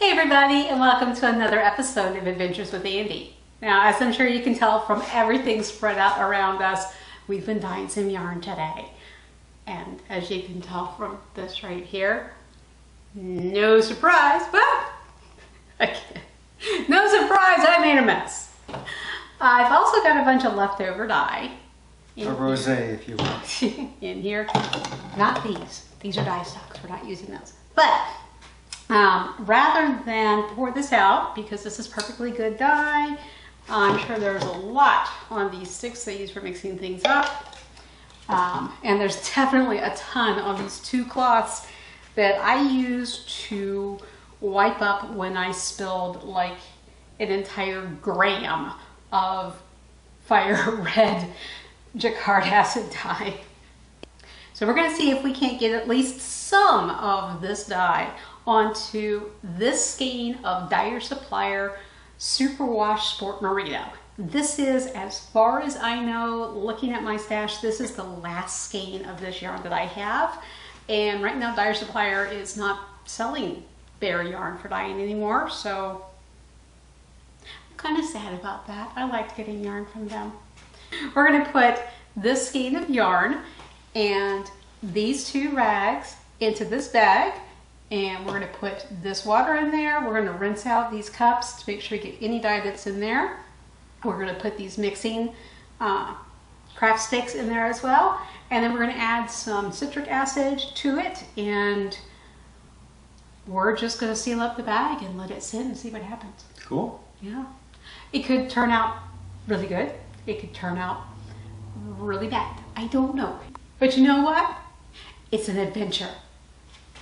Hey everybody, and welcome to another episode of Adventures with Andi. Now, as I'm sure you can tell from everything spread out around us, we've been dyeing some yarn today. And as you can tell from this right here, no surprise, but no surprise, I made a mess. I've also got a bunch of leftover dye. A rosé, if you will. In here. Not these. These are dye stocks. We're not using those. But rather than pour this out, because this is perfectly good dye, I'm sure there's a lot on these sticks I use for mixing things up. And there's definitely a ton on these two cloths that I use to wipe up when I spilled like an entire gram of fire red Jacquard acid dye. So we're going to see if we can't get at least some of this dye onto this skein of Dyer Supplier Superwash Sport Merino. This is, as far as I know, looking at my stash, this is the last skein of this yarn that I have. And right now Dyer Supplier is not selling bare yarn for dyeing anymore, so I'm kind of sad about that. I liked getting yarn from them. We're going to put this skein of yarn and these two rags into this bag, and we're going to put this water in there. We're going to rinse out these cups to make sure we get any dye that's in there. We're going to put these mixing craft sticks in there as well, and then we're going to add some citric acid to it, and we're just going to seal up the bag and let it sit and see what happens. Cool. Yeah. It could turn out really good. It could turn out really bad. I don't know. But you know what? It's an adventure.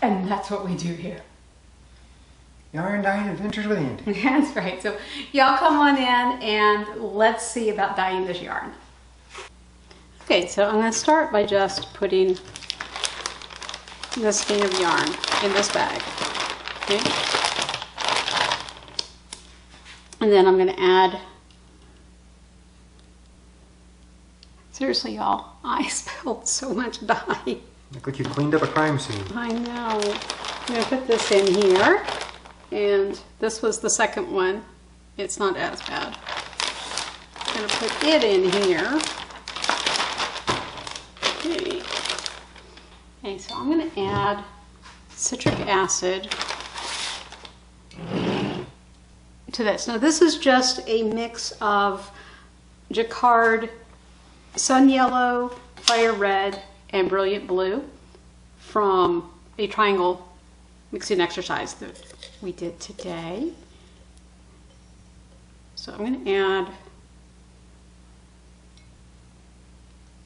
And that's what we do here. Yarn dyeing adventures with Andi. That's right. So y'all come on in and let's see about dyeing this yarn. Okay, so I'm going to start by just putting this skein of yarn in this bag. Okay. And then I'm going to add, seriously y'all, I spilled so much dye. Look like you cleaned up a crime scene. I know. I'm going to put this in here, and this was the second one. It's not as bad. I'm going to put it in here. Okay. Okay, so I'm going to add citric acid to this. Now this is just a mix of Jacquard Sun Yellow, Fire Red, and Brilliant Blue from a triangle mixing exercise that we did today. So I'm going to add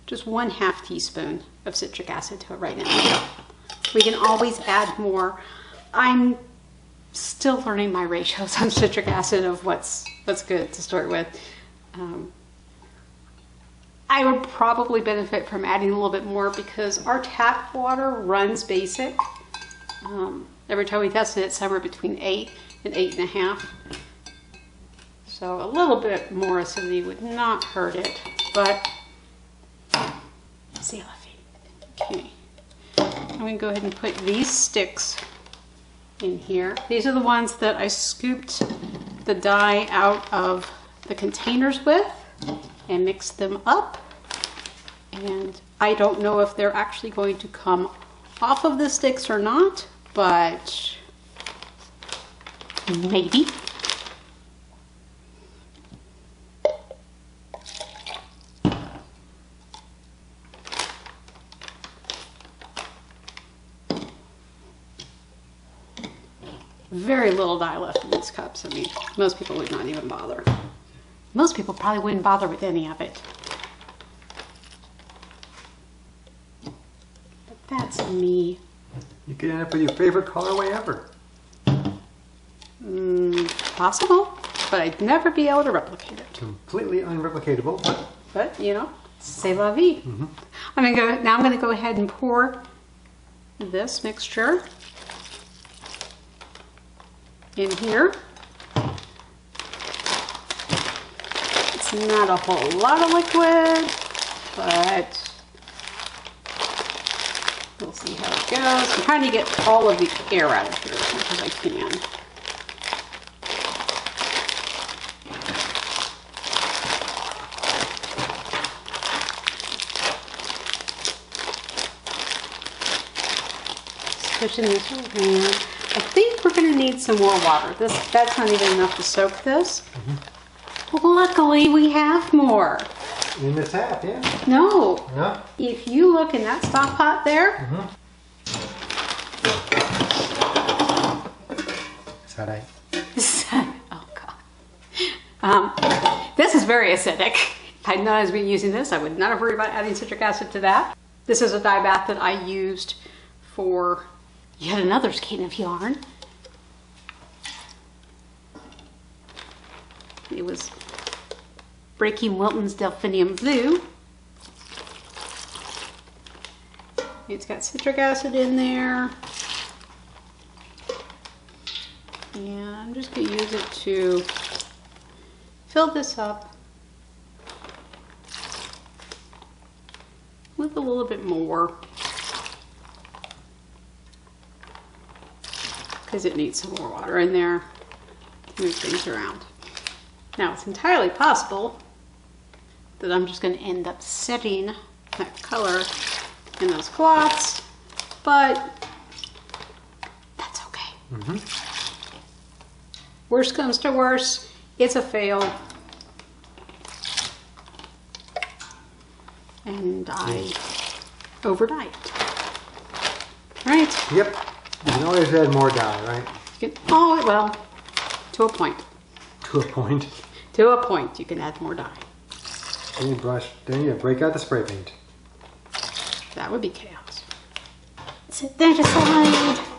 just 1/2 teaspoon of citric acid to it right now. We can always add more. I'm still learning my ratios on citric acid of what's good to start with. I would probably benefit from adding a little bit more because our tap water runs basic. Every time we tested it, somewhere between 8 and 8.5. So a little bit more acidity would not hurt it, but c'est la vie. Okay, I'm going to go ahead and put these sticks in here. These are the ones that I scooped the dye out of the containers with and mix them up, and I don't know if they're actually going to come off of the sticks or not, but maybe. Very little dye left in these cups. I mean, most people would not even bother. Most people probably wouldn't bother with any of it. But that's me. You could end up with your favorite colorway ever. Possible, but I'd never be able to replicate it. Completely unreplicatable. But you know, c'est la vie. I'm going to go ahead and pour this mixture in here. Not a whole lot of liquid, but we'll see how it goes. I'm trying to get all of the air out of here as much as I can. pushing this around. I think we're going to need some more water. That's not even enough to soak this. Well, luckily we have more. In the tap, yeah. No. No? If you look in that stock pot there. Is that right? Oh God. This is very acidic. If I'd known I was been using this, I would not have worried about adding citric acid to that. This is a dye bath that I used for yet another skein of yarn. It was breaking Wilton's Delphinium blue. It's got citric acid in there. And I'm just going to use it to fill this up with a little bit more, because it needs some more water in there to move things around. Now, it's entirely possible that I'm just going to end up setting that color in those cloths, but that's okay. Worst comes to worst, it's a fail. And I overdyed. Right? Yep. You can always add more dye, right? You can, oh, well, to a point. To a point. To a point, you can add more dye. Then you brush, then you break out the spray paint. That would be chaos. Set that aside.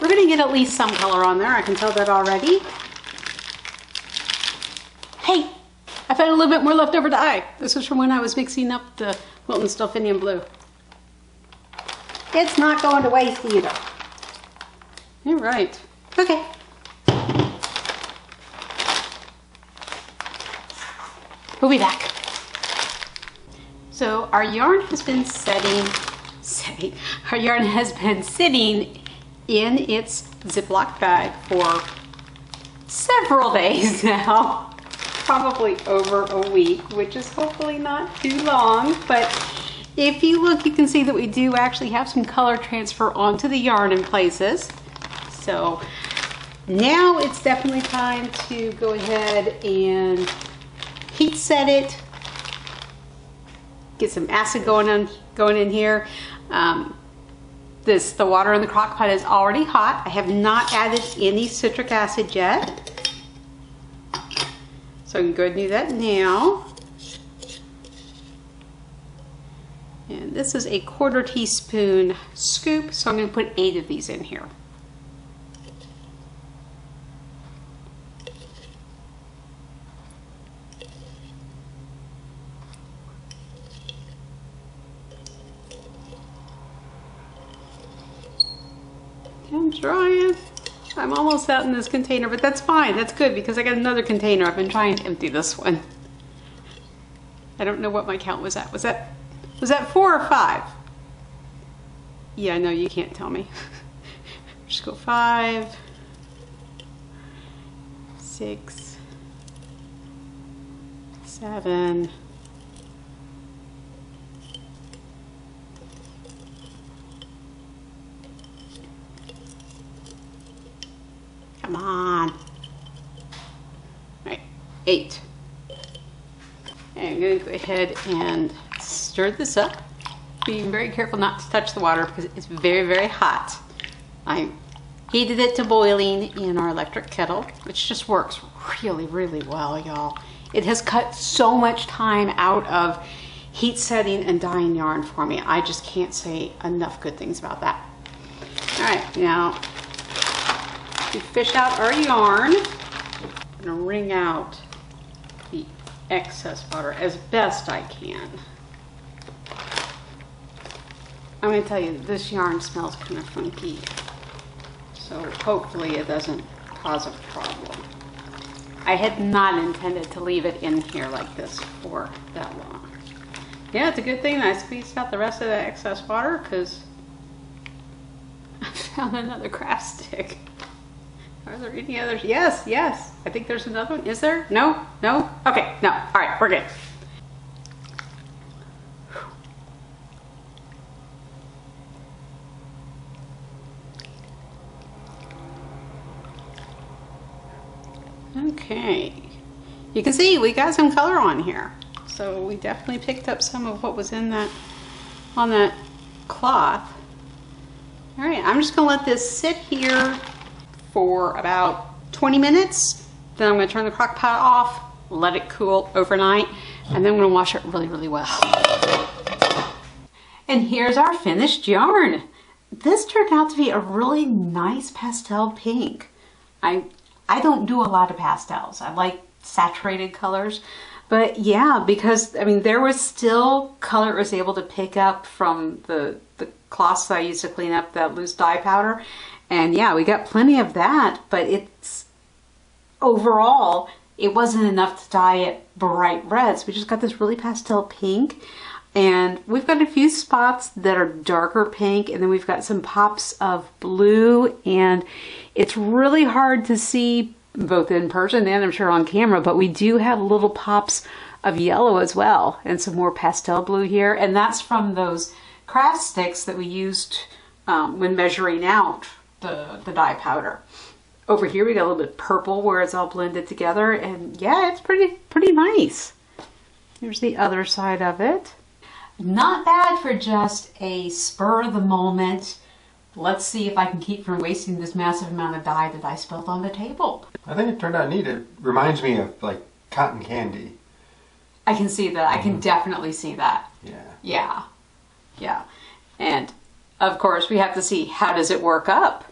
We're going to get at least some color on there. I can tell that already. Hey, I found a little bit more leftover dye. This was from when I was mixing up the Wilton's Delphinium blue. It's not going to waste either. You're right. Okay. We'll be back. So our yarn has been our yarn has been sitting in its Ziploc bag for several days now. Probably over a week, which is hopefully not too long, but if you look, you can see that we do actually have some color transfer onto the yarn in places. So now it's definitely time to go ahead and heat set it, get some acid going in here. The water in the crock pot is already hot. I have not added any citric acid yet. So I can go ahead and do that now. And this is a 1/4 teaspoon scoop, so I'm going to put 8 of these in here. I'm drying. I'm almost out in this container, but that's fine. That's good because I got another container. I've been trying to empty this one. I don't know what my count was at. Was that 4 or 5? Yeah, no, you can't tell me. Just go 5, 6, 7. Come on. All right, 8. And I'm going to go ahead and stir this up. Being very careful not to touch the water because it's very, very hot. I heated it to boiling in our electric kettle, which just works really, really well, y'all. It has cut so much time out of heat setting and dyeing yarn for me. I just can't say enough good things about that. All right, now to fish out our yarn, I'm gonna wring out the excess water as best I can. I'm gonna tell you, this yarn smells kind of funky, so hopefully it doesn't cause a problem. I had not intended to leave it in here like this for that long. Yeah, it's a good thing I squeezed out the rest of the excess water because found another craft stick. Are there any others? Yes, yes. I think there's another one. Is there? No? No? Okay, no. All right, we're good. Okay. You can see we got some color on here. So we definitely picked up some of what was in that, on that cloth. All right, I'm just gonna let this sit here for about 20 minutes. Then I'm gonna turn the crock pot off, let it cool overnight, and then I'm gonna wash it really, really well. And here's our finished yarn. This turned out to be a really nice pastel pink. I don't do a lot of pastels. I like saturated colors. But yeah, because I mean, there was still color it was able to pick up from the cloths that I used to clean up that loose dye powder. And yeah, we got plenty of that, but it's overall, it wasn't enough to dye it bright reds. We just got this really pastel pink. And we've got a few spots that are darker pink, and then we've got some pops of blue, and it's really hard to see both in person and I'm sure on camera, but we do have little pops of yellow as well, and some more pastel blue here, and that's from those craft sticks that we used when measuring out the dye powder. Over here we got a little bit purple where it's all blended together, and yeah, it's pretty nice. Here's the other side of it. Not bad for just a spur of the moment. Let's see if I can keep from wasting this massive amount of dye that I spilled on the table. I think it turned out neat. It reminds me of like cotton candy. I can see that. I can definitely see that. Yeah. Yeah. Yeah. And of course we have to see, how does it work up?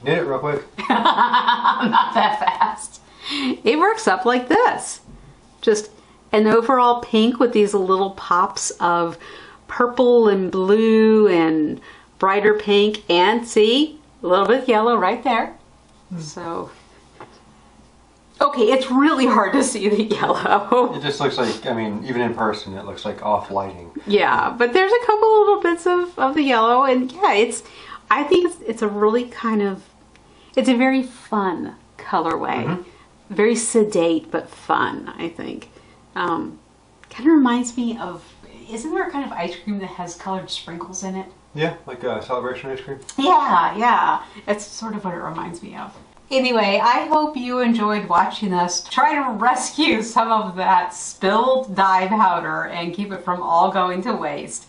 Knit it real quick. Not that fast. It works up like this. Just an overall pink with these little pops of purple and blue and brighter pink, and see, a little bit of yellow right there. So, okay, it's really hard to see the yellow. It just looks like, I mean, even in person, it looks like off lighting. Yeah, but there's a couple little bits of the yellow, and yeah, I think it's a really kind of, it's a very fun colorway. Mm-hmm. Very sedate, but fun, I think. Kind of reminds me of, isn't there a kind of ice cream that has colored sprinkles in it? Yeah, like a celebration ice cream. Yeah, yeah. It's sort of what it reminds me of. Anyway, I hope you enjoyed watching us try to rescue some of that spilled dye powder and keep it from all going to waste,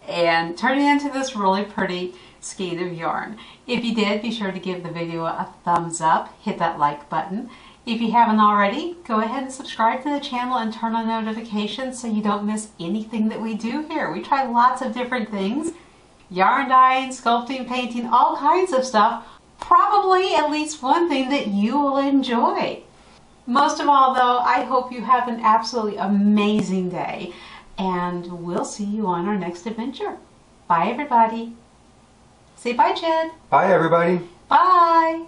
and turn it into this really pretty skein of yarn. If you did, be sure to give the video a thumbs up, hit that like button. If you haven't already, go ahead and subscribe to the channel and turn on notifications so you don't miss anything that we do here. We try lots of different things. Yarn dyeing, sculpting, painting, all kinds of stuff. Probably at least one thing that you will enjoy. Most of all though, I hope you have an absolutely amazing day, and we'll see you on our next adventure. Bye everybody. Say bye, Chad. Bye everybody. Bye.